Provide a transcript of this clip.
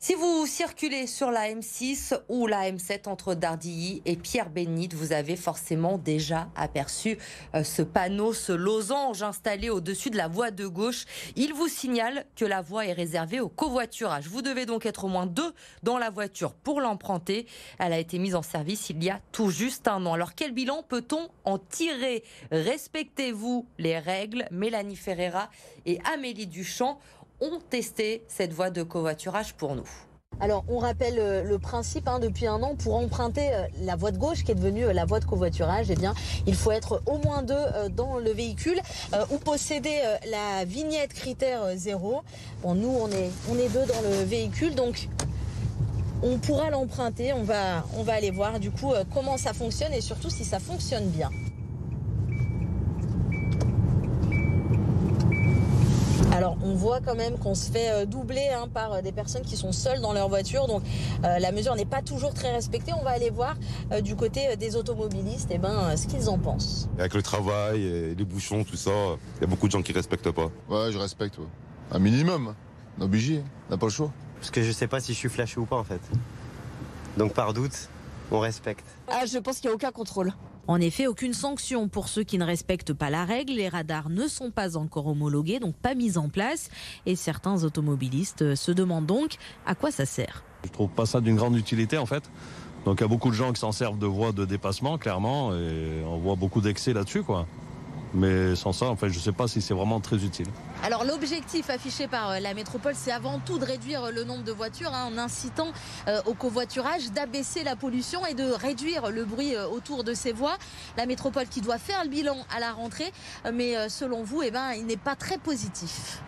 Si vous circulez sur la M6 ou la M7 entre Dardilly et Pierre-Bénite, vous avez forcément déjà aperçu ce panneau, ce losange installé au-dessus de la voie de gauche. Il vous signale que la voie est réservée au covoiturage. Vous devez donc être au moins 2 dans la voiture pour l'emprunter. Elle a été mise en service il y a tout juste un an. Alors quel bilan peut-on en tirer? Respectez-vous les règles? Mélanie Ferreira et Amélie Duchamp ont testé cette voie de covoiturage pour nous. Alors, on rappelle le principe, depuis un an, pour emprunter la voie de gauche qui est devenue la voie de covoiturage, il faut être au moins 2 dans le véhicule ou posséder la vignette critère 0. Bon, nous, on est 2 dans le véhicule, donc on pourra l'emprunter. On va aller voir du coup comment ça fonctionne et surtout si ça fonctionne bien. Alors on voit quand même qu'on se fait doubler par des personnes qui sont seules dans leur voiture, donc la mesure n'est pas toujours très respectée. On va aller voir du côté des automobilistes ce qu'ils en pensent. Avec le travail, et les bouchons, tout ça, il y a beaucoup de gens qui respectent pas. Ouais, je respecte, ouais. Un minimum, on est obligé, on n'a pas le choix. Parce que je sais pas si je suis flashé ou pas en fait. Donc par doute, on respecte. Je pense qu'il n'y a aucun contrôle. En effet, aucune sanction pour ceux qui ne respectent pas la règle. Les radars ne sont pas encore homologués, donc pas mis en place. Et certains automobilistes se demandent donc à quoi ça sert. Je trouve pas ça d'une grande utilité en fait. Donc il y a beaucoup de gens qui s'en servent de voies de dépassement, clairement, et on voit beaucoup d'excès là-dessus, quoi. Mais sans ça, en fait, je ne sais pas si c'est vraiment très utile. Alors l'objectif affiché par la métropole, c'est avant tout de réduire le nombre de voitures en incitant au covoiturage, d'abaisser la pollution et de réduire le bruit autour de ces voies. La métropole qui doit faire le bilan à la rentrée, mais selon vous, il n'est pas très positif.